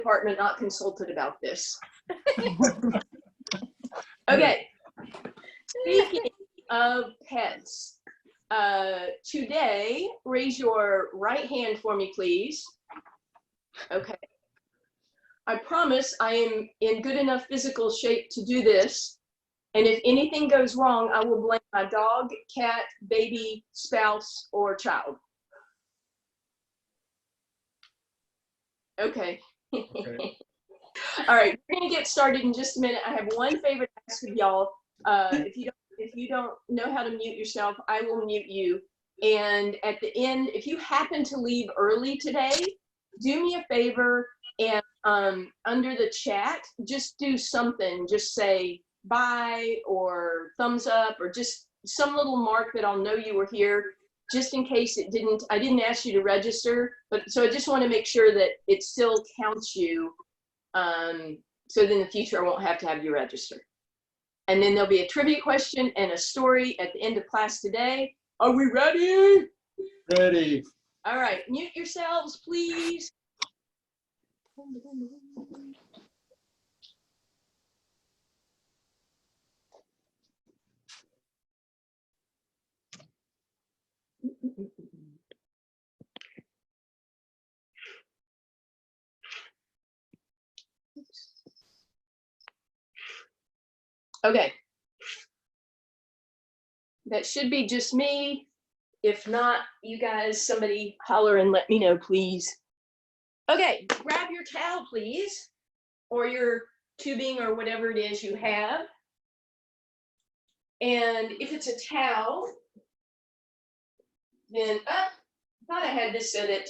department not consulted about this. Okay. Speaking of pets, today, raise your right hand for me, please. Okay. I promise I am in good enough physical shape to do this. And if anything goes wrong, I will blame my dog, cat, baby, spouse, or child. Okay. Okay. All right, we're gonna get started in just a minute. I have one favor to ask of y'all. If you don't know how to mute yourself, I will mute you. And at the end, if you happen to leave early today, do me a favor and under the chat, just do something. Just say bye or thumbs up or just some little mark that I'll know you were here, just in case I didn't ask you to register, but so I just want to make sure that it still counts you. So then in the future, I won't have to have you register. And then there'll be a trivia question and a story at the end of class today. Are we ready? Ready. All right, mute yourselves, please. Okay. That should be just me. If not, you guys, somebody holler and let me know, please. Okay, grab your towel, please, or your tubing or whatever it is you have. And if it's a towel, then I thought I had this so that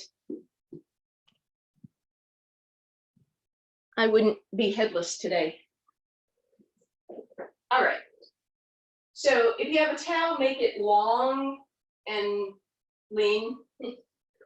I wouldn't be headless today. All right. So if you have a towel, make it long and lean.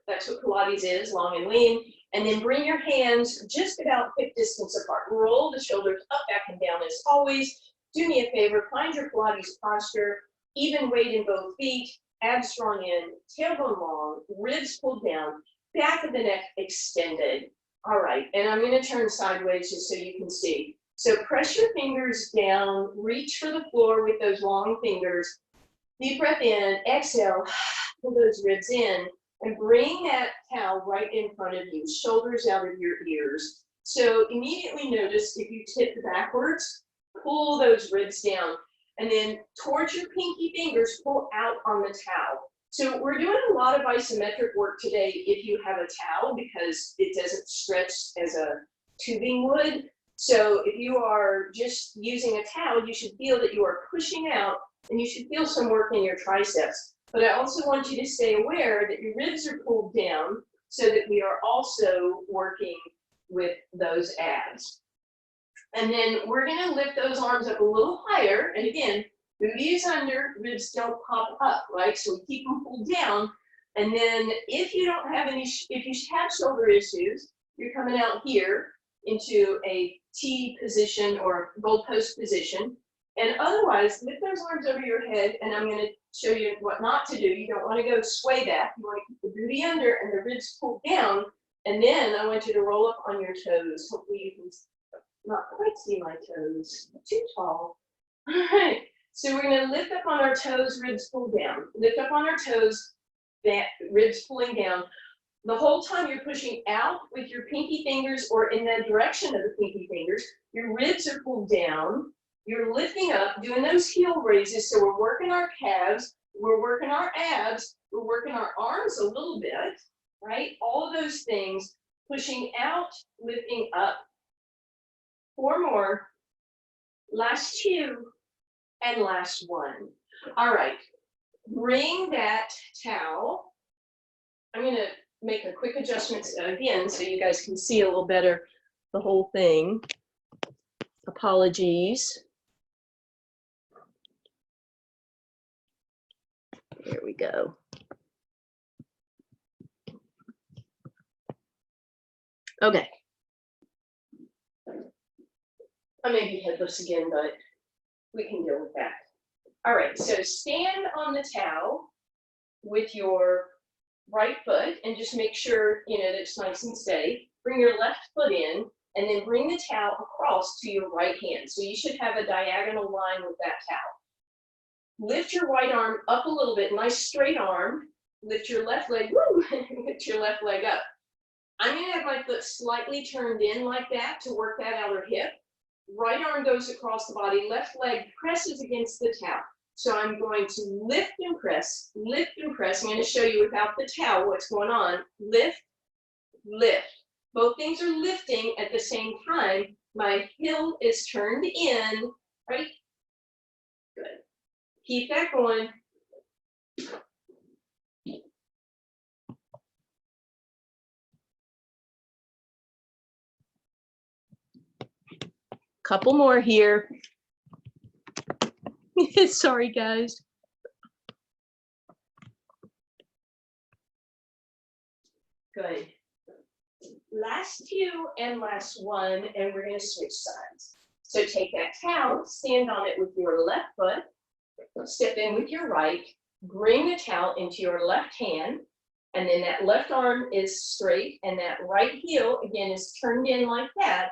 That's what Pilates is, long and lean. And then bring your hands just about hip distance apart. Roll the shoulders up, back, and down as always. Do me a favor, find your Pilates posture, even weight in both feet, abs strong in, tailbone long, ribs pulled down, back of the neck extended. All right, and I'm going to turn sideways just so you can see. So press your fingers down, reach for the floor with those long fingers. Deep breath in, exhale, pull those ribs in, and bring that towel right in front of you, shoulders out of your ears. So immediately notice if you tip backwards, pull those ribs down, and then towards your pinky fingers, pull out on the towel. So we're doing a lot of isometric work today if you have a towel because it doesn't stretch as a tubing would. So if you are just using a towel, you should feel that you are pushing out and you should feel some work in your triceps. But I also want you to stay aware that your ribs are pulled down so that we are also working with those abs. And then we're going to lift those arms up a little higher. And again, booty is under, ribs don't pop up, right? So we keep them pulled down. And then if you don't have any, if you have shoulder issues, you're coming out here into a T position or goalpost position. And otherwise, lift those arms over your head, and I'm going to show you what not to do. You don't want to go sway back. You want to keep the booty under and the ribs pulled down. And then I want you to roll up on your toes. Hopefully you can not quite see my toes. Too tall. All right. So we're going to lift up on our toes, ribs pulled down. Lift up on our toes, ribs pulling down. The whole time you're pushing out with your pinky fingers or in the direction of the pinky fingers, your ribs are pulled down. You're lifting up, doing those heel raises. So we're working our calves, we're working our abs, we're working our arms a little bit, right? All of those things, pushing out, lifting up. 4 more, last 2, and last 1. All right, bring that towel. I'm gonna make a quick adjustment again so you guys can see a little better the whole thing. Apologies. Here we go. Okay. I may be headless again, but we can deal with that. All right, so stand on the towel with your right foot and just make sure, you know, that it's nice and steady. Bring your left foot in and then bring the towel across to your right hand. So you should have a diagonal line with that towel. Lift your right arm up a little bit, nice straight arm. Lift your left leg, woo, lift your left leg up. I'm gonna have my foot slightly turned in like that to work that outer hip. Right arm goes across the body, left leg presses against the towel. So I'm going to lift and press, lift and press. I'm going to show you without the towel what's going on. Lift, lift. Both things are lifting at the same time. My heel is turned in, right? Good. Keep that going. Couple more here. Sorry, guys. Good. Last two and last one, and we're going to switch sides. So take that towel, stand on it with your left foot, step in with your right, bring the towel into your left hand, and then that left arm is straight, and that right heel, again, is turned in like that,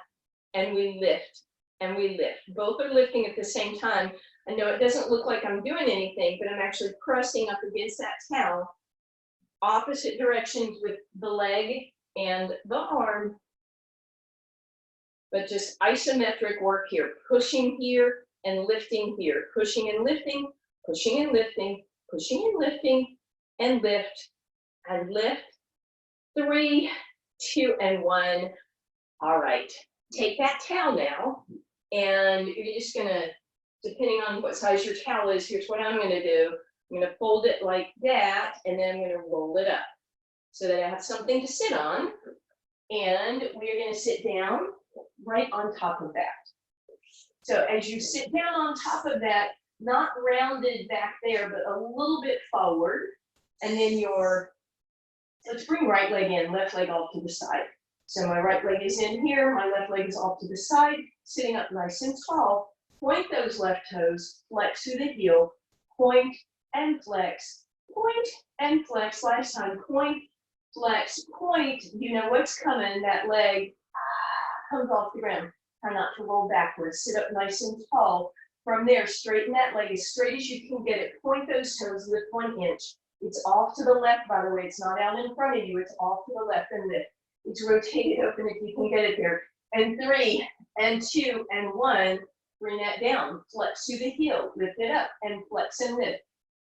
and we lift, and we lift. Both are lifting at the same time. I know it doesn't look like I'm doing anything, but I'm actually pressing up against that towel, opposite directions with the leg and the arm, but just isometric work here, pushing here and lifting here, pushing and lifting, pushing and lifting, pushing and lifting, and lift, and lift. 3, 2, and 1. All right, take that towel now, and you're just gonna, depending on what size your towel is, here's what I'm gonna do. I'm gonna fold it like that, and then I'm gonna roll it up so that I have something to sit on. And we're gonna sit down right on top of that. So as you sit down on top of that, not rounded back there, but a little bit forward, and then let's bring right leg in, left leg off to the side. So my right leg is in here, my left leg is off to the side, sitting up nice and tall. Point those left toes, flex through the heel, point and flex, point and flex. Last time, point, flex, point. You know what's coming, that leg comes off the ground. Try not to roll backwards, sit up nice and tall. From there, straighten that leg as straight as you can get it. Point those toes, lift 1 inch. It's off to the left, by the way. It's not out in front of you. It's off to the left and lift. It's rotated open if you can get it there. And 3, and 2, and 1. Bring that down. Flex through the heel. Lift it up and flex and lift.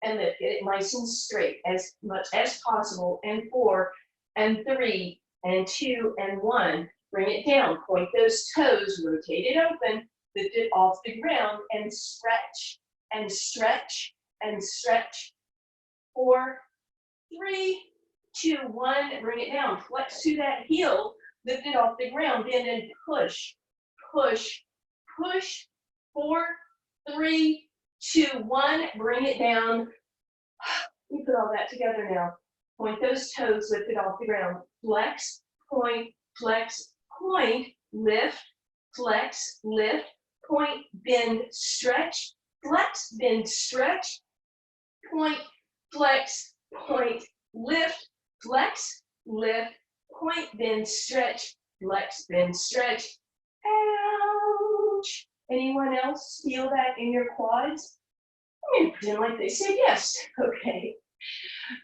And lift. Get it nice and straight as much as possible. And 4, and 3, and 2, and 1. Bring it down. Point those toes. Rotate it open. Lift it off the ground and stretch and stretch and stretch. 4, 3, 2, 1. Bring it down. Flex to that heel. Lift it off the ground. Bend and push, push, push. 4, 3, 2, 1. Bring it down. We put all that together now. Point those toes. Lift it off the ground. Flex, point, flex, point. Lift, flex, lift. Point, bend, stretch, flex, bend, stretch, point, flex, point, lift, flex, lift, point, bend, stretch, flex, bend, stretch. Ouch. Anyone else feel that in your quads? I'm going to pretend like they said yes. Okay.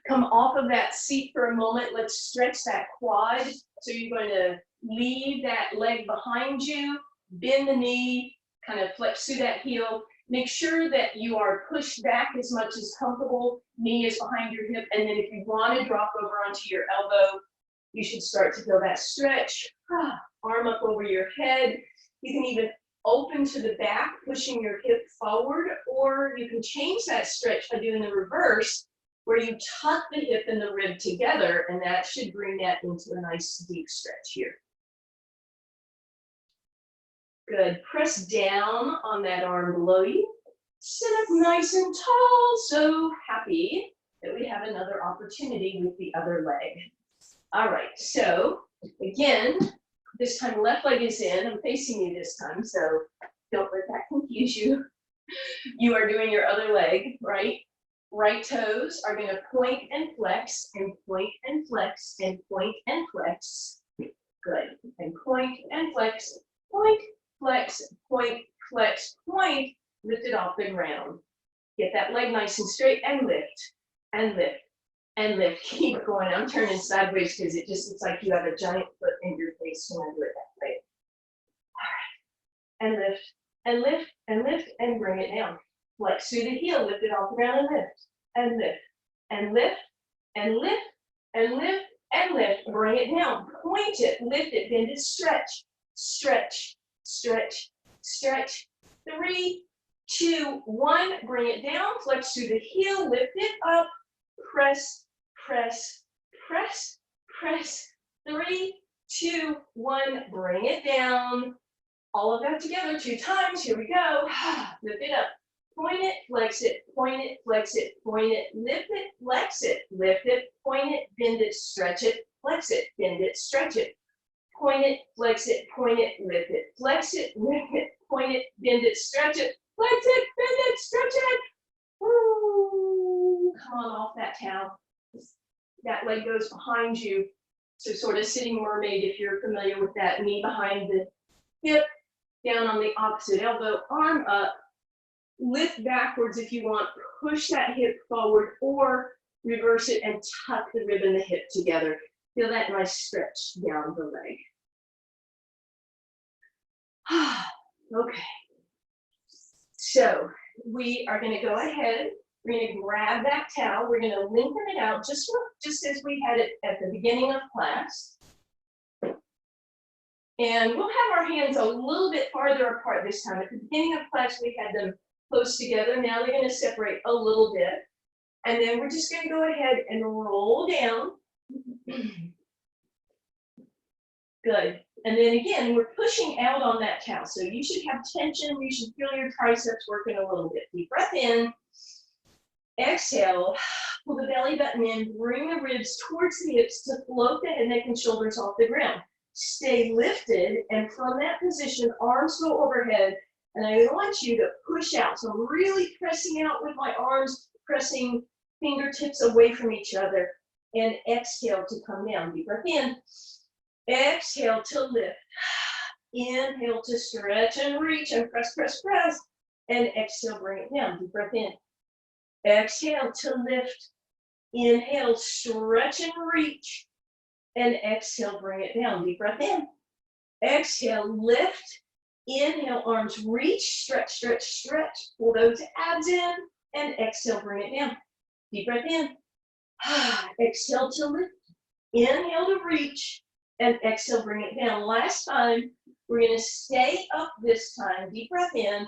Come off of that seat for a moment. Let's stretch that quad. So you're going to leave that leg behind you, bend the knee, kind of flex through that heel. Make sure that you are pushed back as much as comfortable. Knee is behind your hip. And then if you want to drop over onto your elbow, you should start to feel that stretch. Arm up over your head. You can even open to the back, pushing your hip forward, or you can change that stretch by doing the reverse, where you tuck the hip and the rib together, and that should bring that into a nice deep stretch here. Good. Press down on that arm below you. Sit up nice and tall. So happy that we have another opportunity with the other leg. All right. So again, this time left leg is in. I'm facing you this time, so don't let that confuse you. You are doing your other leg, right? Right toes are going to point and flex, and point and flex, and point and flex. Good. And point and flex, point, flex, point, flex, point. Lift it off the ground. Get that leg nice and straight and lift, and lift, and lift. Keep going. I'm turning sideways because it just looks like you have a giant foot in your face when I do it that way. All right. And lift, and lift, and lift, and bring it down. Flex through the heel, lift it off the ground and lift, and lift, and lift, and lift, and lift, and lift. Bring it down. Point it, lift it, bend it, stretch, stretch, stretch, stretch. 3, 2, 1. Bring it down. Flex through the heel, lift it up. Press, press, press, press. 3, 2, 1. Bring it down. All of that together 2 times. Here we go. Lift it up. Point it, flex it, point it, flex it, point it, lift it, flex it, lift it, point it, bend it, stretch it, flex it, bend it, stretch it, point it, flex it, point it, lift it, flex it, lift it, point it, bend it, stretch it, flex it, bend it, stretch it. Woo! Come on off that towel. That leg goes behind you. So sort of sitting mermaid, if you're familiar with that, knee behind the hip, down on the opposite elbow, arm up. Lift backwards if you want, push that hip forward or reverse it and tuck the rib and the hip together. Feel that nice stretch down the leg. Okay. So we are going to go ahead. We're going to grab that towel. We're going to lengthen it out just as we had it at the beginning of class. And we'll have our hands a little bit farther apart this time. At the beginning of class, we had them close together. Now they're going to separate a little bit. And then we're just going to go ahead and roll down. Good. And then again, we're pushing out on that towel. So you should have tension. You should feel your triceps working a little bit. Deep breath in. Exhale. Pull the belly button in. Bring the ribs towards the hips to float the head, neck, and shoulders off the ground. Stay lifted. And from that position, arms go overhead. And I want you to push out. So I'm really pressing out with my arms, pressing fingertips away from each other. And exhale to come down. Deep breath in. Exhale to lift. Inhale to stretch and reach and press, press, press. And exhale, bring it down. Deep breath in. Exhale to lift. Inhale, stretch and reach. And exhale, bring it down. Deep breath in. Exhale, lift. Inhale, arms reach, stretch, stretch, stretch. Pull those abs in. And exhale, bring it down. Deep breath in. Exhale to lift. Inhale to reach. And exhale, bring it down. Last time, we're going to stay up this time. Deep breath in.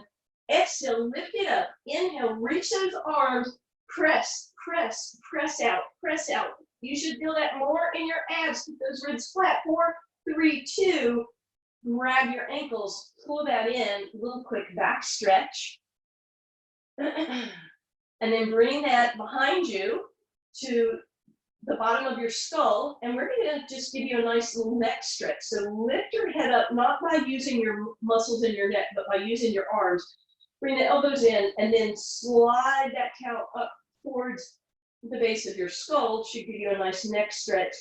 Exhale, lift it up. Inhale, reach those arms. Press, press, press out, press out. You should feel that more in your abs. Keep those ribs flat. 4, 3, 2. Grab your ankles. Pull that in. A little quick back stretch. And then bring that behind you to the bottom of your skull, and we're going to just give you a nice little neck stretch. So lift your head up, not by using your muscles in your neck, but by using your arms. Bring the elbows in, and then slide that towel up towards the base of your skull. Should give you a nice neck stretch.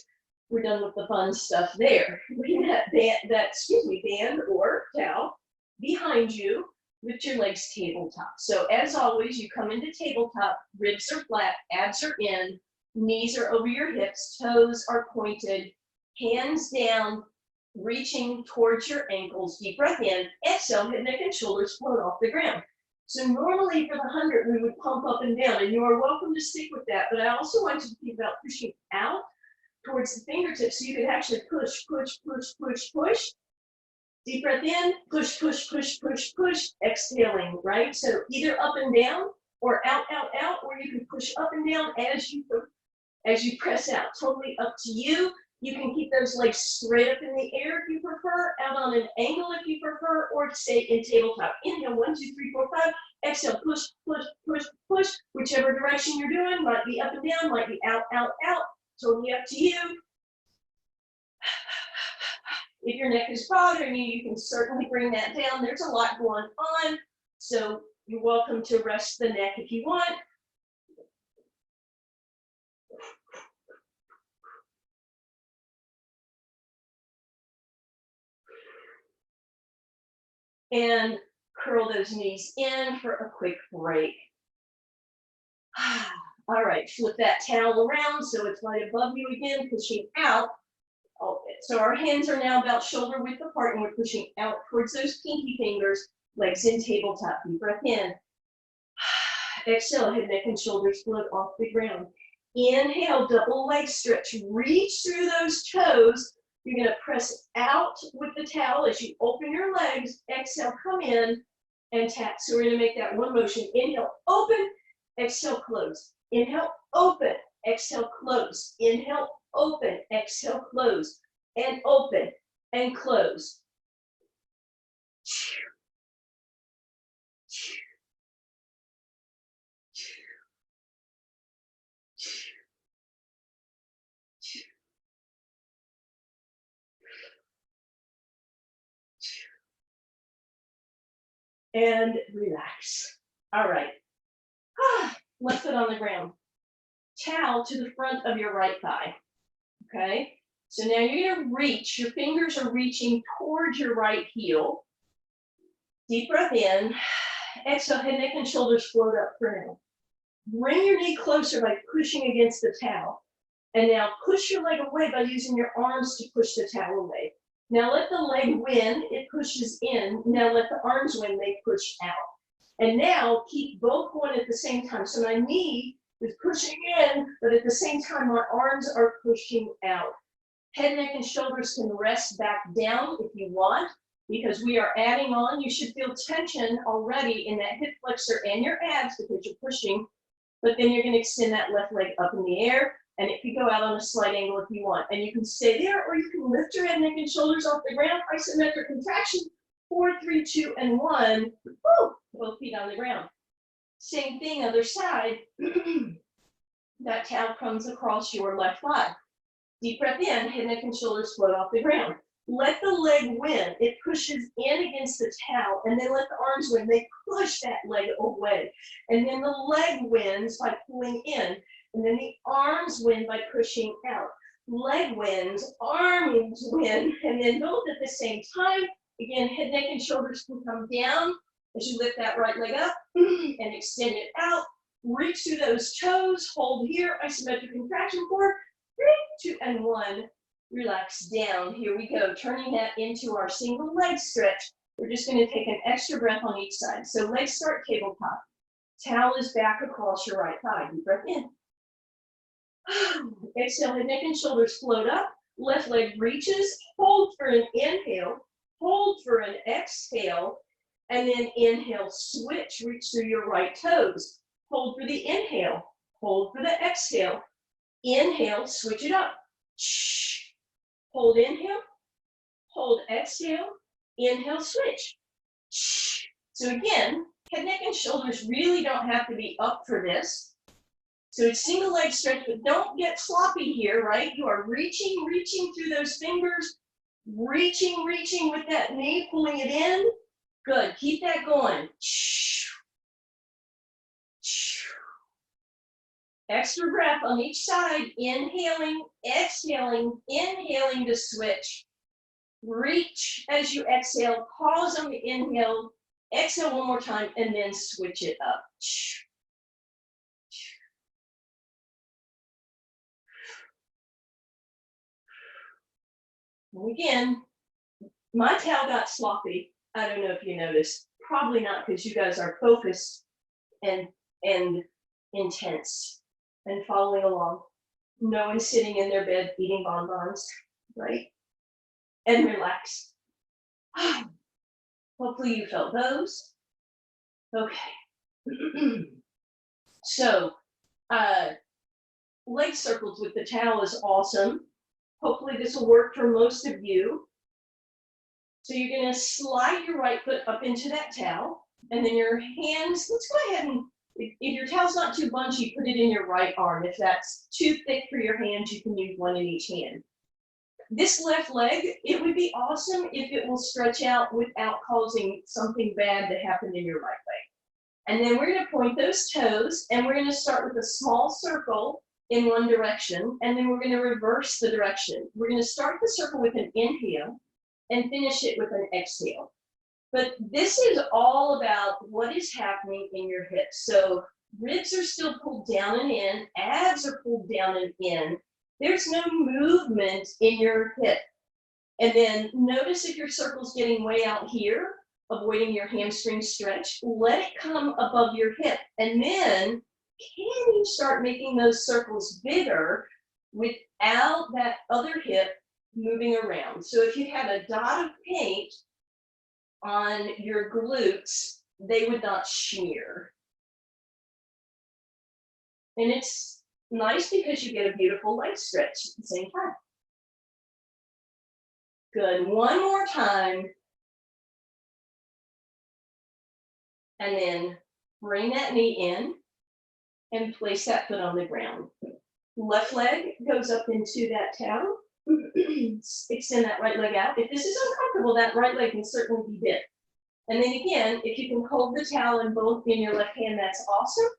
We're done with the fun stuff there. Bring that band or towel behind you with your legs tabletop. So as always, you come into tabletop, ribs are flat, abs are in, knees are over your hips, toes are pointed, hands down, reaching towards your ankles. Deep breath in, exhale, head, neck, and shoulders float off the ground. So normally for the 100, we would pump up and down, and you are welcome to stick with that. But I also want you to think about pushing out towards the fingertips so you can actually push, push, push, push, push. Deep breath in, push, push, push, push, push, exhaling, right? So either up and down or out, out, out, or you can push up and down as you press out. Totally up to you. You can keep those legs straight up in the air if you prefer, out on an angle if you prefer, or stay in tabletop. Inhale, 1, 2, 3, 4, 5. Exhale, push, push, push, push. Whichever direction you're doing, might be up and down, might be out, out, out. Totally up to you. If your neck is bothering you, you can certainly bring that down. There's a lot going on, so you're welcome to rest the neck if you want. And curl those knees in for a quick break. All right, flip that towel around so it's right above you again, pushing out. So our hands are now about shoulder width apart and we're pushing out towards those pinky fingers, legs in tabletop. Deep breath in. Exhale, head, neck, and shoulders float off the ground. Inhale, double leg stretch. Reach through those toes. You're going to press out with the towel as you open your legs. Exhale, come in and tap. So we're going to make that one motion. Inhale, open. Exhale, close. Inhale, open. Exhale, close. Inhale, open. Exhale, close. And open and close. And relax. All right. Left foot on the ground. Towel to the front of your right thigh. Okay. So now you're going to reach. Your fingers are reaching towards your right heel. Deep breath in. Exhale, head, neck, and shoulders float up for now. Bring your knee closer by pushing against the towel. And now push your leg away by using your arms to push the towel away. Now let the leg win, it pushes in. Now let the arms win, they push out. And now keep both going at the same time. So my knee is pushing in, but at the same time, my arms are pushing out. Head, neck, and shoulders can rest back down if you want, because we are adding on. You should feel tension already in that hip flexor and your abs because you're pushing, but then you're going to extend that left leg up in the air. And it could go out on a slight angle if you want. And you can stay there, or you can lift your head, neck, and shoulders off the ground. Isometric contraction. 4, 3, 2, and 1. Woo! Both feet on the ground. Same thing, other side. That towel comes across your left thigh. Deep breath in, head, neck, and shoulders float off the ground. Let the leg win. It pushes in against the towel, and then let the arms win. They push that leg away. And then the leg wins by pulling in. And then the arms win by pushing out. Leg wins, arms win, and then both at the same time. Again, head, neck, and shoulders can come down as you lift that right leg up and extend it out. Reach through those toes, hold here, isometric contraction, 4, 3, 2, and 1. Relax down. Here we go, turning that into our single leg stretch. We're just going to take an extra breath on each side. So legs start tabletop. Towel is back across your right thigh. Deep breath in. Exhale, head, neck, and shoulders float up. Left leg reaches. Hold for an inhale. Hold for an exhale. And then inhale, switch. Reach through your right toes. Hold for the inhale. Hold for the exhale. Inhale, switch it up. Hold inhale. Hold exhale. Inhale, switch. So again, head, neck, and shoulders really don't have to be up for this. So it's single leg stretch, but don't get sloppy here, right? You are reaching through those fingers, reaching with that knee, pulling it in. Good, keep that going. Extra breath on each side, inhaling, exhaling, inhaling to switch. Reach as you exhale, pause on the inhale, exhale one more time, and then switch it up. And again, my towel got sloppy. I don't know if you noticed. Probably not, because you guys are focused and intense and following along. No one's sitting in their bed eating bonbons, right? And relax. Hopefully you felt those. Okay. So, leg circles with the towel is awesome. Hopefully this will work for most of you. So you're going to slide your right foot up into that towel, and then your hands, let's go ahead and, if your towel's not too bunchy, put it in your right arm. If that's too thick for your hands, you can use one in each hand. This left leg, it would be awesome if it will stretch out without causing something bad to happen in your right leg. And then we're going to point those toes, and we're going to start with a small circle in one direction, and then we're going to reverse the direction. We're going to start the circle with an inhale and finish it with an exhale. But this is all about what is happening in your hips. So ribs are still pulled down and in, abs are pulled down and in. There's no movement in your hip. And then notice if your circle's getting way out here, avoiding your hamstring stretch, let it come above your hip. And then can you start making those circles bigger without that other hip moving around? So if you had a dot of paint on your glutes, they would not smear. And it's nice because you get a beautiful leg stretch at the same time. Good, one more time. And then bring that knee in and place that foot on the ground. Left leg goes up into that towel. Extend that right leg out. If this is uncomfortable, that right leg can certainly be bent. And then again, if you can hold the towel in your left hand, that's awesome.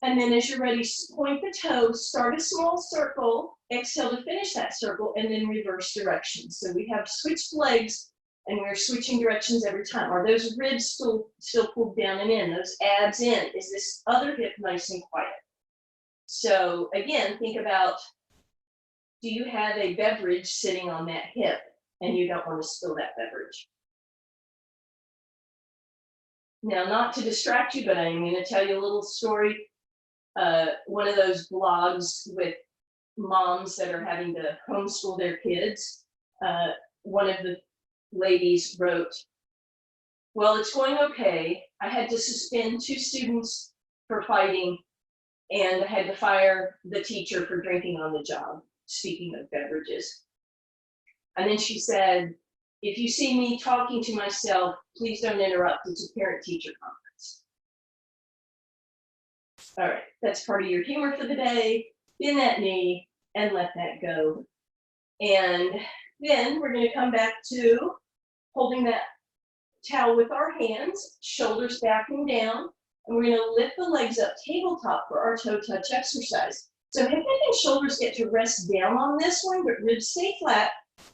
And then as you're ready, point the toes, start a small circle, exhale to finish that circle, and then reverse directions. So we have switched legs, and we're switching directions every time. Are those ribs still pulled down and in? Those abs in? Is this other hip nice and quiet? So again, think about, do you have a beverage sitting on that hip, and you don't want to spill that beverage? Now, not to distract you, but I'm going to tell you a little story. One of those blogs with moms that are having to homeschool their kids. One of the ladies wrote, well, it's going okay. I had to suspend 2 students for fighting, and I had to fire the teacher for drinking on the job, speaking of beverages. And then she said, if you see me talking to myself, please don't interrupt. It's a parent-teacher conference. All right, that's part of your humor for the day. Bend that knee and let that go. And then we're going to come back to holding that towel with our hands, shoulders back and down, and we're going to lift the legs up tabletop for our toe touch exercise. So head, neck, and shoulders get to rest down on this one, but ribs stay flat.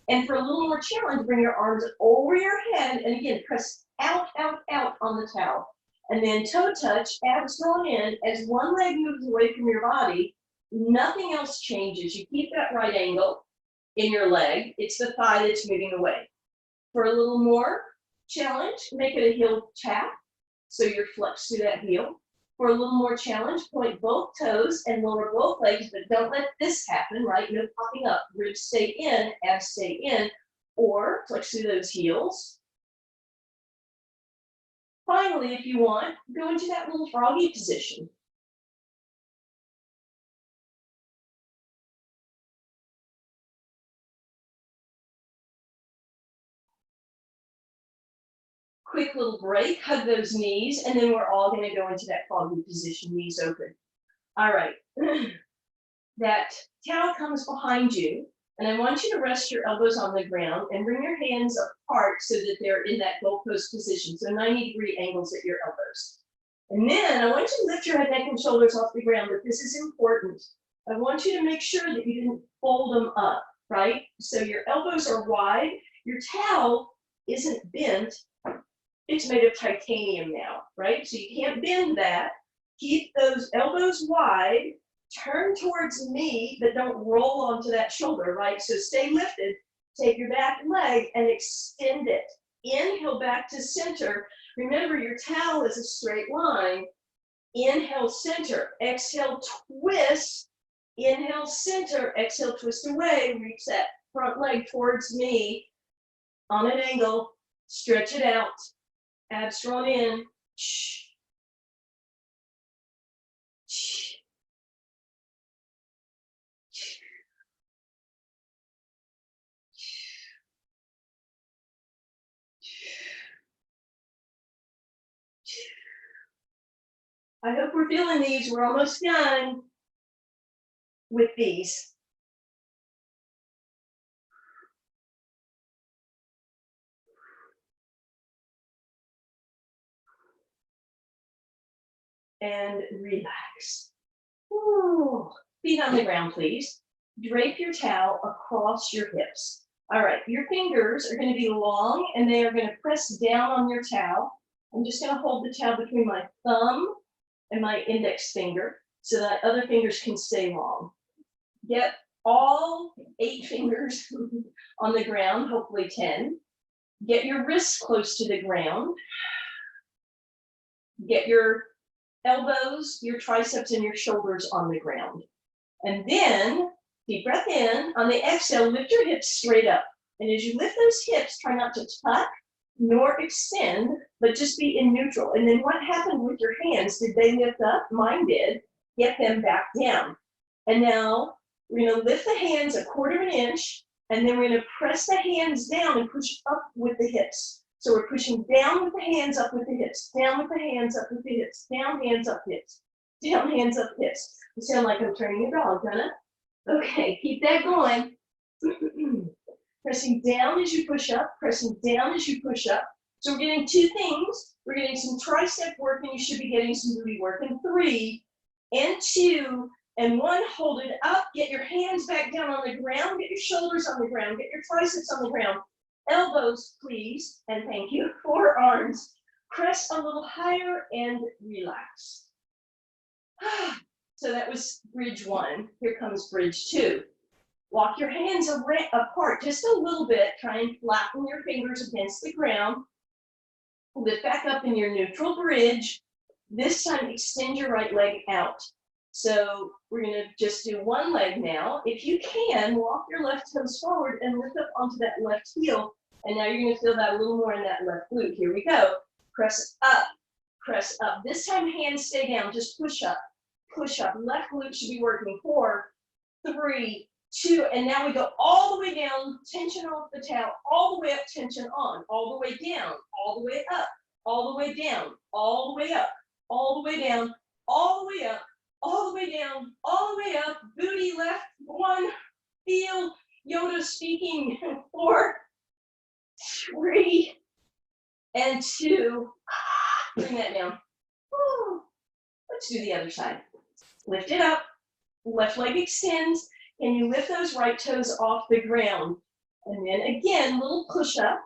And for a little more challenge, bring your arms over your head, and again, press out, out, out on the towel. And then toe touch, abs drawn in. As one leg moves away from your body, nothing else changes. You keep that right angle in your leg. It's the thigh that's moving away. For a little more challenge, make it a heel tap. So you're flexed through that heel. For a little more challenge, point both toes and lower both legs, but don't let this happen, right? No popping up. Ribs stay in, abs stay in, or flex through those heels. Finally, if you want, go into that little froggy position. Quick little break, hug those knees, and then we're all going to go into that froggy position, knees open. All right. That towel comes behind you, and I want you to rest your elbows on the ground and bring your hands apart so that they're in that goalpost position, so 90-degree angles at your elbows. And then I want you to lift your head, neck, and shoulders off the ground, but this is important. I want you to make sure that you didn't fold them up, right? So your elbows are wide, your towel isn't bent, it's made of titanium now, right? So you can't bend that. Keep those elbows wide, turn towards me, but don't roll onto that shoulder, right? So stay lifted, take your back leg and extend it. Inhale back to center. Remember, your towel is a straight line. Inhale, center. Exhale, twist. Inhale, center. Exhale, twist away. Reach that front leg towards me on an angle. Stretch it out. Abs drawn in. I hope we're feeling these. We're almost done with these. And relax. Ooh. Feet on the ground, please. Drape your towel across your hips. All right, your fingers are going to be long and they are going to press down on your towel. I'm just going to hold the towel between my thumb and my index finger so that other fingers can stay long. Get all 8 fingers on the ground, hopefully 10. Get your wrists close to the ground. Get your elbows, your triceps, and your shoulders on the ground. And then, deep breath in. On the exhale, lift your hips straight up. And as you lift those hips, try not to tuck nor extend, but just be in neutral. And then what happened with your hands? Did they lift up? Mine did. Get them back down. And now we're going to lift the hands 1/4 inch, and then we're going to press the hands down and push up with the hips. So we're pushing down with the hands, up with the hips, down with the hands, up with the hips, down, hands, up, hips, down, hands, up, hips. You sound like I'm turning a dog, doesn't it? Okay, keep that going. Pressing down as you push up, pressing down as you push up. So we're getting 2 things. We're getting some tricep work, and you should be getting some booty work. And 3, and 2, and 1, hold it up. Get your hands back down on the ground. Get your shoulders on the ground. Get your triceps on the ground. Elbows, please, and thank you. Forearms. Press a little higher and relax. So that was bridge 1. Here comes bridge 2. Walk your hands apart just a little bit. Try and flatten your fingers against the ground. Lift back up in your neutral bridge. This time, extend your right leg out. So we're going to just do one leg now. If you can, walk your left toes forward and lift up onto that left heel. And now you're going to feel that a little more in that left glute. Here we go. Press up, press up. This time, hands stay down. Just push up, push up. Left glute should be working. 4, 3, 2, and now we go all the way down, tension off the towel, all the way up, tension on, all the way down, all the way up, all the way down, all the way up, all the way down, all the way up, all the way down, all the way up, booty left, 1, feel Yoda speaking, 4, 3, and 2, bring that down. Woo. Let's do the other side. Lift it up, left leg extends, and you lift those right toes off the ground. And then again, little push up,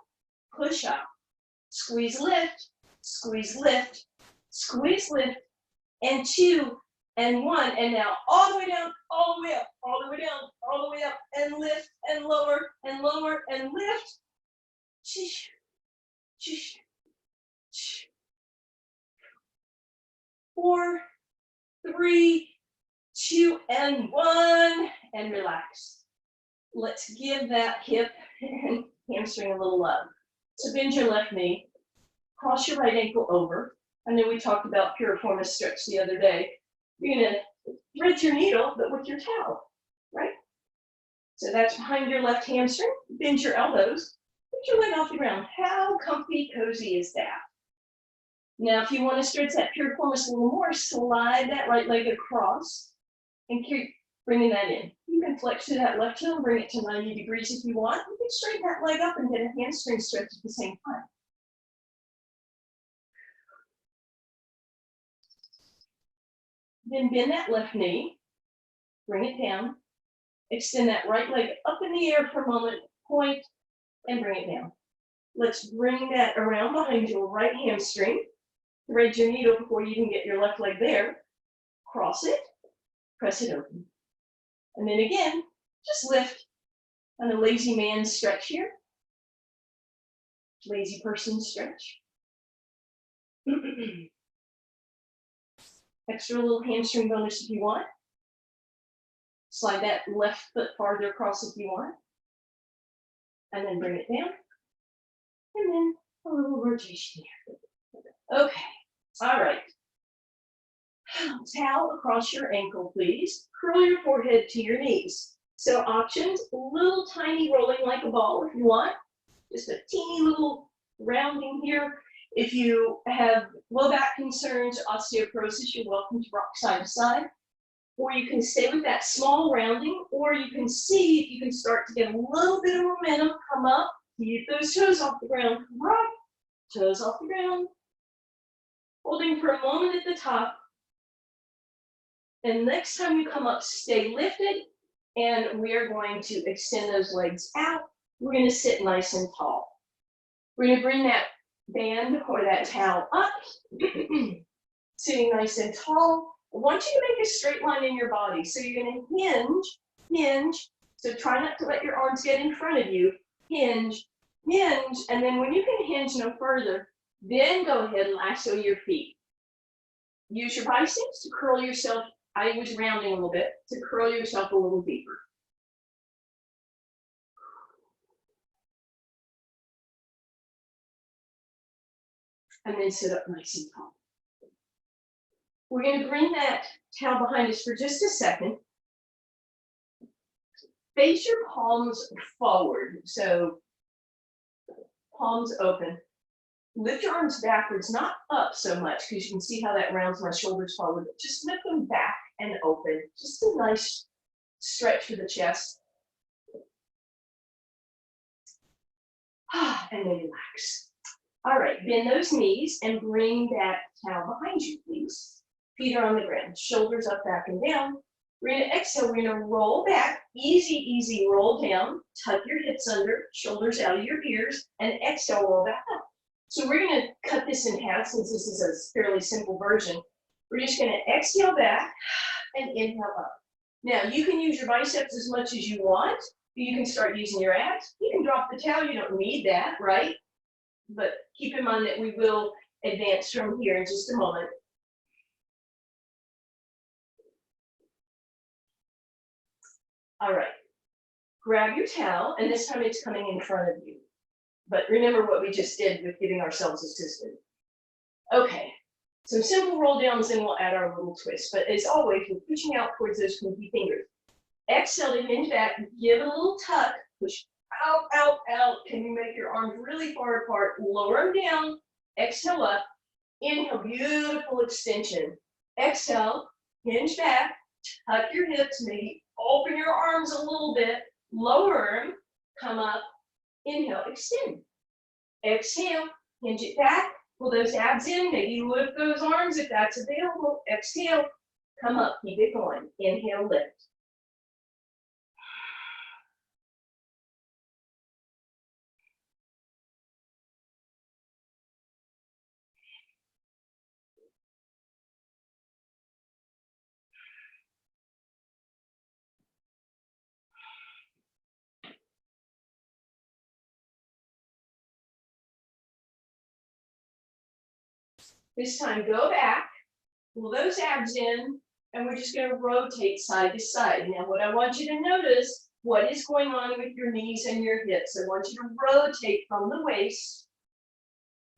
squeeze lift, and 2, and 1, and now all the way down, all the way up, all the way down, all the way up, and lift, and lower, and lower, and lift. 4, 3, 2, and 1, and relax. Let's give that hip and hamstring a little love. So bend your left knee, cross your right ankle over. I know we talked about Piriformis Stretch the other day. You're going to thread your needle, but with your towel, right? So that's behind your left hamstring. Bend your elbows. Put your leg off the ground. How comfy, cozy is that? Now, if you want to stretch that piriformis a little more, slide that right leg across and keep bringing that in. You can flex to that left toe and bring it to 90 degrees if you want. You can straighten that leg up and get a hamstring stretch at the same time. Then bend that left knee, bring it down, extend that right leg up in the air for a moment, point, and bring it down. Let's bring that around behind your right hamstring. Thread your needle before you can get your left leg there. Cross it, press it open. And then again, just lift on a lazy man stretch here. Lazy person stretch. Extra little hamstring bonus if you want. Slide that left foot farther across if you want. And then bring it down. And then a little rotation here. Okay, all right. Towel across your ankle, please. Curl your forehead to your knees. So options, little tiny rolling like a ball if you want. Just a teeny little rounding here. If you have low back concerns, osteoporosis, you're welcome to rock side to side. Or you can stay with that small rounding, or you can see if you can start to get a little bit of momentum, come up, keep those toes off the ground, come up, toes off the ground. Holding for a moment at the top. And next time you come up, stay lifted, and we are going to extend those legs out We're going to sit nice and tall. We're going to bring that band or that towel up, sitting nice and tall. I want you to make a straight line in your body. So you're going to hinge. So try not to let your arms get in front of you. Hinge, and then when you can hinge no further, then go ahead and lasso your feet. Use your biceps to curl yourself. I was rounding a little bit to curl yourself a little deeper. And then sit up nice and tall. We're going to bring that towel behind us for just a second. Face your palms forward, so palms open. Lift your arms backwards, not up so much, because you can see how that rounds my shoulders forward. Just lift them back and open. Just a nice stretch for the chest. And then relax. All right, bend those knees and bring that towel behind you, please. Feet are on the ground, shoulders up, back, and down. We're going to exhale, we're going to roll back, easy, roll down, tuck your hips under, shoulders out of your ears, and exhale, roll back up. So we're going to cut this in half since this is a fairly simple version. We're just going to exhale back and inhale up. Now, you can use your biceps as much as you want. You can start using your abs. You can drop the towel, you don't need that, right? But keep in mind that we will advance from here in just a moment. All right, grab your towel, and this time it's coming in front of you. But remember what we just did with giving ourselves assistance. Okay, some simple roll downs, and we'll add our little twist. But as always, we're pushing out towards those pinky fingers. Exhale to hinge back, give a little tuck, push out. Can you make your arms really far apart? Lower them down, exhale up, inhale, beautiful extension. Exhale, hinge back, tuck your hips, maybe open your arms a little bit, lower them, come up, inhale, extend. Exhale, hinge it back, pull those abs in, maybe lift those arms if that's available. Exhale, come up, keep it going. Inhale, lift. This time, go back, pull those abs in, and we're just going to rotate side to side. Now, what I want you to notice, what is going on with your knees and your hips. I want you to rotate from the waist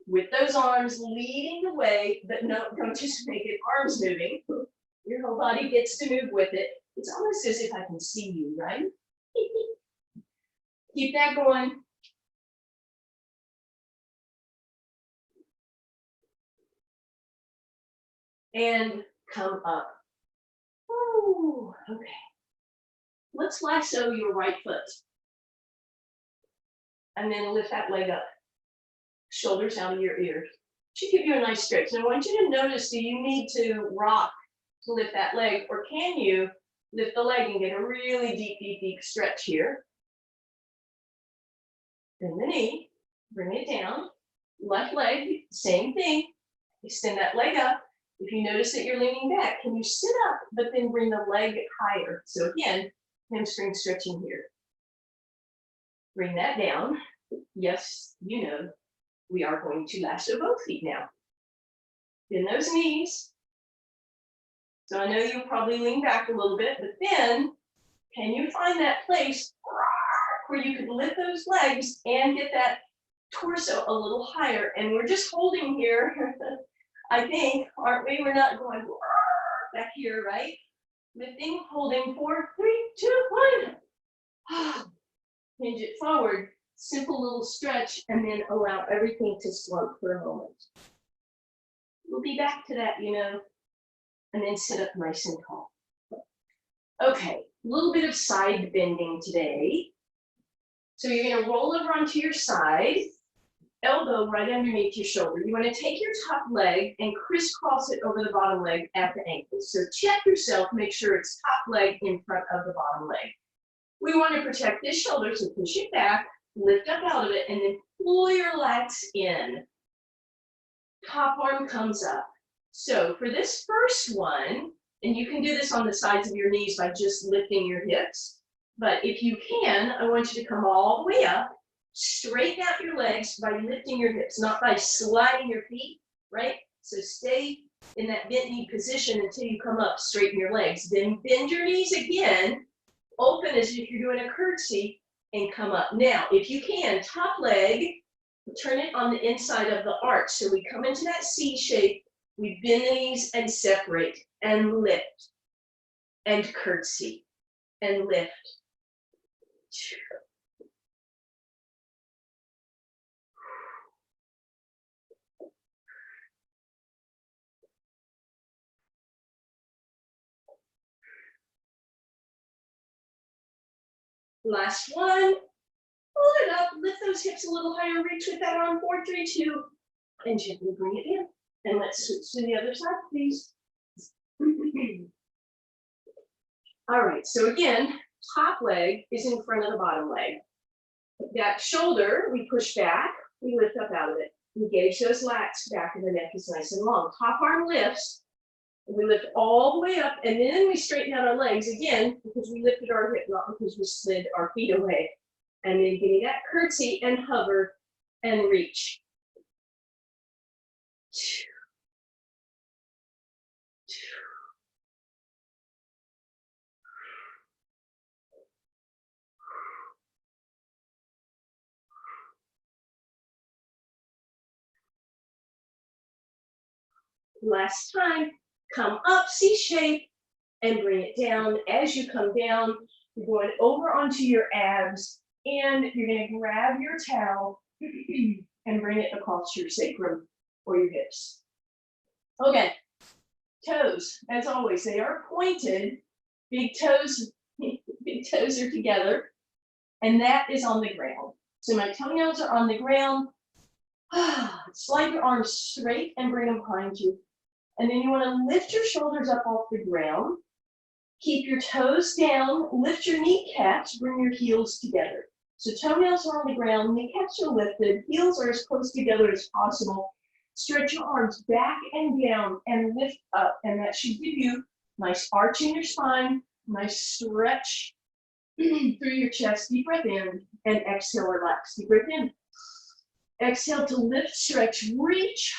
with those arms leading the way, but no, don't just make it arms moving. Your whole body gets to move with it. It's almost as if I can see you, right? Keep that going. And come up. Ooh, okay. Let's lasso your right foot. And then lift that leg up. Shoulders out of your ears. Should give you a nice stretch. And I want you to notice, do you need to rock to lift that leg, or can you lift the leg and get a really deep stretch here? Bend the knee, bring it down. Left leg, same thing. Extend that leg up. If you notice that you're leaning back, can you sit up, but then bring the leg higher? So again, hamstring stretching here. Bring that down. Yes, you know, we are going to lasso both feet now. Bend those knees. So I know you'll probably lean back a little bit, but then can you find that place where you could lift those legs and get that torso a little higher? And we're just holding here. I think, aren't we? We're not going back here, right? Lifting, holding, 4, 3, 2, 1. Hinge it forward, simple little stretch, and then allow everything to slump for a moment. We'll be back to that, you know, and then sit up nice and tall. Okay, a little bit of side bending today. So you're going to roll over onto your side. Elbow right underneath your shoulder. You want to take your top leg and crisscross it over the bottom leg at the ankle. So check yourself, make sure it's top leg in front of the bottom leg. We want to protect this shoulder, so push it back, lift up out of it, and then pull your lats in. Top arm comes up. So for this first one, and you can do this on the sides of your knees by just lifting your hips, but if you can, I want you to come all the way up, straighten out your legs by lifting your hips, not by sliding your feet, right? So stay in that bent knee position until you come up, straighten your legs. Then bend your knees again, open as if you're doing a curtsy, and come up. Now, if you can, top leg, turn it on the inside of the arch. So we come into that C shape, we bend the knees and separate, and lift, and curtsy, and lift. Last one. Pull it up, lift those hips a little higher, reach with that arm, 4, 3, 2, and gently bring it in. And let's switch to the other side, please. All right, so again, top leg is in front of the bottom leg. That shoulder, we push back, we lift up out of it. Engage those lats, back of the neck is nice and long. Top arm lifts, we lift all the way up, and then we straighten out our legs again, because we lifted our hip, not because we slid our feet away. And then give me that curtsy and hover and reach. Last time, come up, C shape, and bring it down. As you come down, you're going over onto your abs, and you're going to grab your towel and bring it across your sacrum or your hips. Okay, toes, as always, they are pointed. Big toes are together, and that is on the ground. So my toenails are on the ground. Slide your arms straight and bring them behind you. And then you want to lift your shoulders up off the ground. Keep your toes down, lift your kneecaps, bring your heels together. So toenails are on the ground, kneecaps are lifted, heels are as close together as possible. Stretch your arms back and down and lift up, and that should give you nice arch in your spine, nice stretch through your chest. Deep breath in, and exhale, relax. Deep breath in. Exhale to lift, stretch, reach.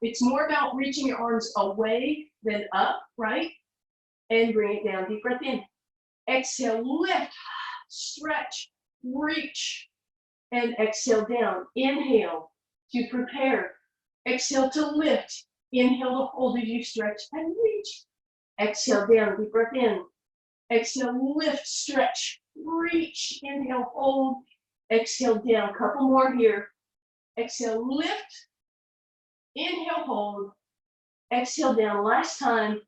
It's more about reaching your arms away than up, right? And bring it down. Deep breath in. Exhale, lift, stretch, reach, and exhale down. Inhale to prepare. Exhale to lift. Inhale to hold as you stretch and reach. Exhale down. Deep breath in. Exhale, lift, stretch, reach. Inhale, hold. Exhale down. Couple more here. Exhale, lift. Inhale, hold. Exhale down. Last time.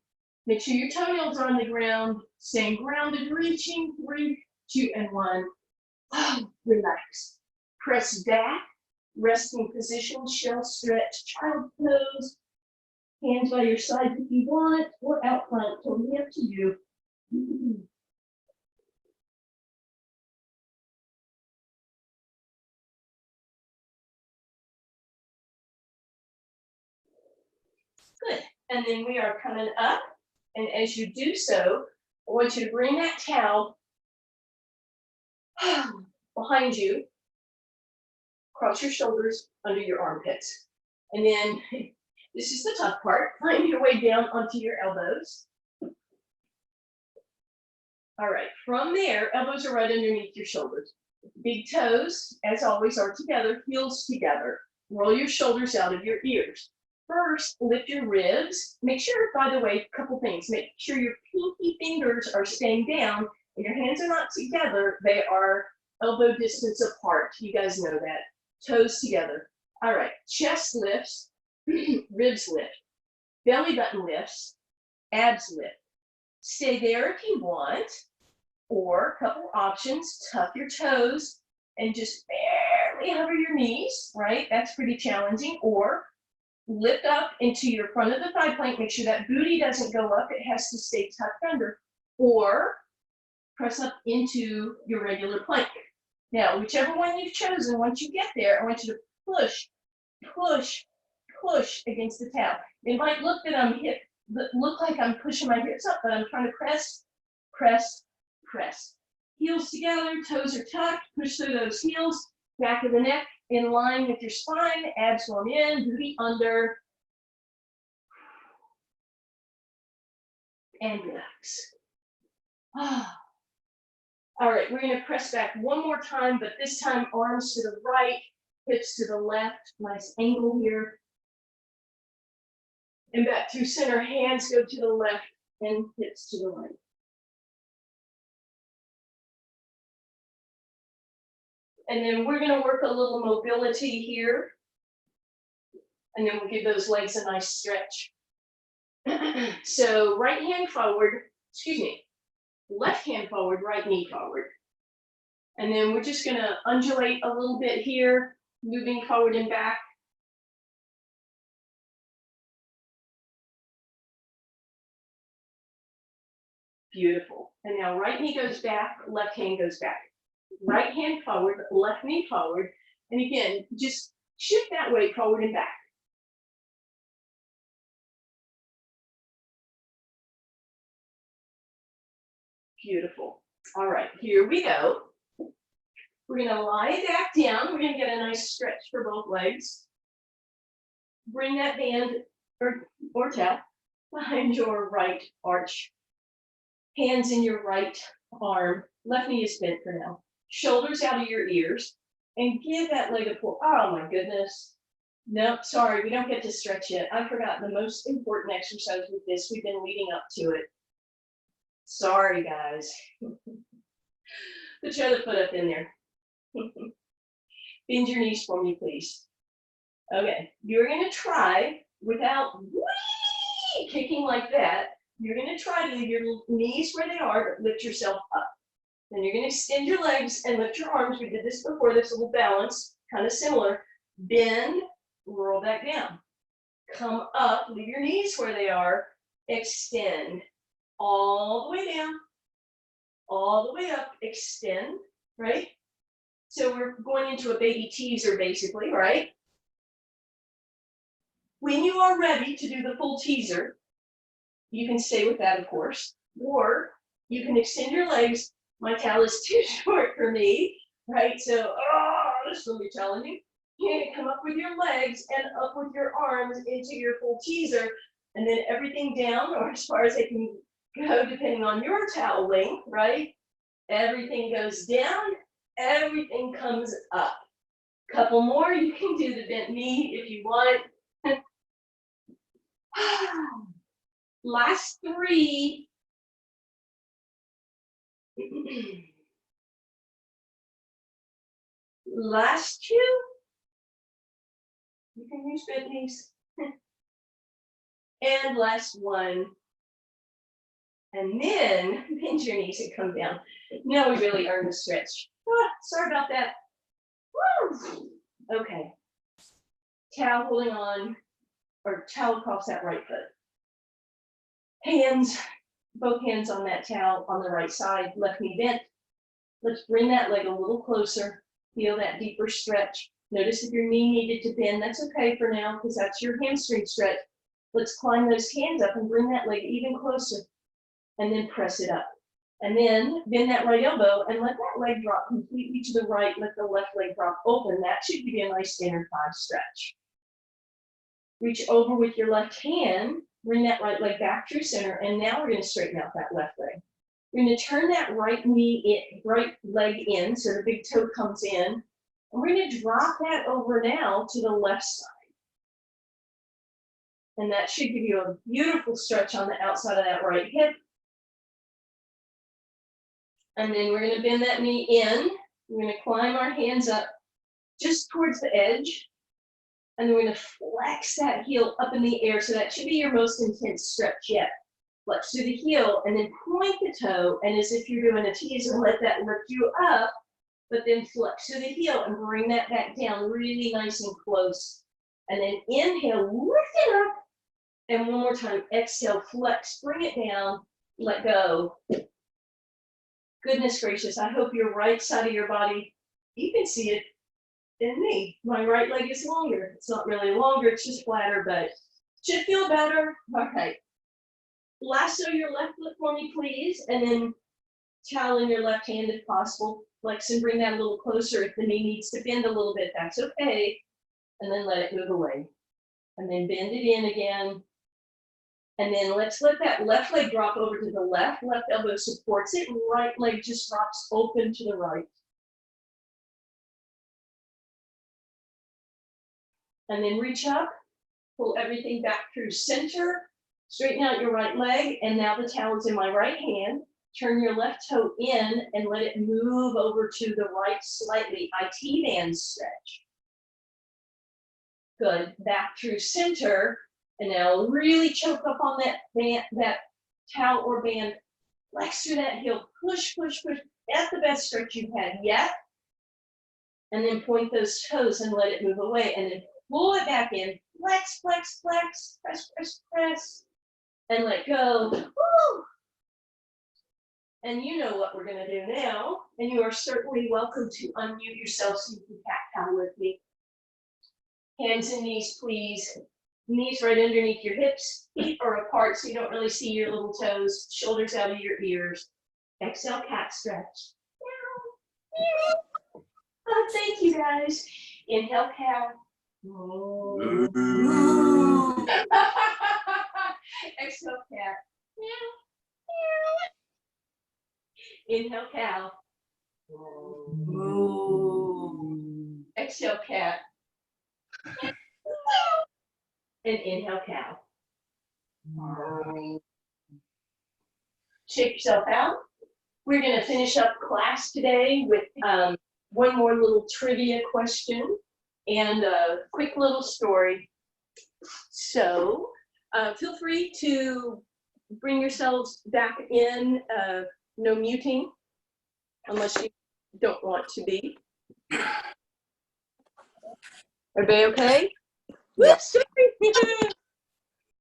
Make sure your toenails are on the ground. Staying grounded, reaching. 3, 2, and 1. Relax. Press back. Resting position. Shell stretch. Child pose. Hands by your side if you want, or out front. Totally up to you. Good. And then we are coming up. And as you do so, I want you to bring that towel behind you, cross your shoulders under your armpits. And then this is the tough part. Find your way down onto your elbows. All right, from there, elbows are right underneath your shoulders. Big toes, as always, are together, heels together. Roll your shoulders out of your ears. First, lift your ribs. Make sure, by the way, a couple things. Make sure your pinky fingers are staying down and your hands are not together. They are elbow distance apart. You guys know that. Toes together. All right, chest lifts, ribs lift, belly button lifts, abs lift. Stay there if you want, or a couple options, tuck your toes and just barely hover your knees, right? That's pretty challenging. Or lift up into your front of the thigh plank. Make sure that booty doesn't go up. It has to stay tucked under. Or press up into your regular plank. Now, whichever one you've chosen, once you get there, I want you to push, push, push against the towel. It might look that look like I'm pushing my hips up, but I'm trying to press, press, press. Heels together, toes are tucked, push through those heels, back of the neck in line with your spine, abs form in, booty under, and relax. All right, we're gonna press back one more time, but this time arms to the right, hips to the left, nice angle here. And back through center, hands go to the left and hips to the right. And then we're gonna work a little mobility here. And then we'll give those legs a nice stretch. So right hand forward, left hand forward, right knee forward. And then we're just gonna undulate a little bit here, moving forward and back. Beautiful. And now right knee goes back, left hand goes back. Right hand forward, left knee forward. And again, just shift that weight forward and back. Beautiful. All right, here we go. We're gonna lie back down. We're gonna get a nice stretch for both legs. Bring that band or towel behind your right arch. Hands in your right arm. Left knee is bent for now. Shoulders out of your ears. And give that leg a pull. Oh my goodness. Nope, sorry, we don't get to stretch yet. I forgot the most important exercise with this. We've been leading up to it. Sorry, guys. Put your other foot up in there. Bend your knees for me, please. Okay, you're gonna try without kicking like that. You're gonna try to leave your knees where they are, but lift yourself up. Then you're gonna extend your legs and lift your arms. We did this before, this little balance, kind of similar. Bend, roll back down. Come up, leave your knees where they are, extend. All the way down, all the way up, extend, right? So we're going into a baby teaser basically, right? When you are ready to do the full teaser, you can stay with that, of course, or you can extend your legs. My towel is too short for me, right? So, this will be challenging. You come up with your legs and up with your arms into your full teaser, and then everything down, or as far as it can go, depending on your towel length, right? Everything goes down, everything comes up. Couple more, you can do the bent knee if you want. Last 3. Last 2. You can use bent knees. And last 1. And then bend your knees and come down. Now we really earned the stretch. Sorry about that. Woo. Okay. Towel holding on, or towel across that right foot. Hands, both hands on that towel on the right side, left knee bent. Let's bring that leg a little closer. Feel that deeper stretch. Notice if your knee needed to bend, that's okay for now because that's your hamstring stretch. Let's climb those hands up and bring that leg even closer. And then press it up. And then bend that right elbow and let that leg drop completely to the right. Let the left leg drop open. That should give you a nice standard 5 stretch. Reach over with your left hand. Bring that right leg back through center. And now we're going to straighten out that left leg. We're going to turn that right leg in so the big toe comes in. And we're going to drop that over now to the left side. And that should give you a beautiful stretch on the outside of that right hip. And then we're going to bend that knee in. We're going to climb our hands up just towards the edge. And then we're going to flex that heel up in the air. So that should be your most intense stretch yet. Flex through the heel and then point the toe. And as if you're doing a teaser, let that lift you up. But then flex through the heel and bring that back down really nice and close. And then inhale, lift it up. And one more time, exhale, flex, bring it down, let go. Goodness gracious, I hope your right side of your body You can see it in me. My right leg is longer. It's not really longer, it's just flatter, but should feel better. All right. Lasso your left foot for me, please, and then towel in your left hand if possible. Flex and bring that a little closer. If the knee needs to bend a little bit, that's okay. And then let it move away. And then bend it in again. And then let's let that left leg drop over to the left. Left elbow supports it. Right leg just drops open to the right. And then reach up. Pull everything back through center. Straighten out your right leg. And now the towel is in my right hand. Turn your left toe in and let it move over to the right slightly. IT band stretch. Good. Back through center. And now really choke up on that band, that towel or band. Flex through that heel. Push, push, push. That's the best stretch you've had yet. And then point those toes and let it move away. And then pull it back in. Flex, flex, flex. Press, press, press. And let go. Woo! And you know what we're going to do now. And you are certainly welcome to unmute yourself so you can cat-cow with me. Hands and knees, please. Knees right underneath your hips. Feet are apart so you don't really see your little toes. Shoulders out of your ears. Exhale, cat stretch. Oh, thank you, guys. Inhale, cow. Exhale, cat. Inhale, cow. Exhale, cat. And inhale, cow. Shake yourself out. We're going to finish up class today with one more little trivia question and a quick little story. So feel free to bring yourselves back in, no muting, unless you don't want to be. Everybody okay? Whoops, sorry.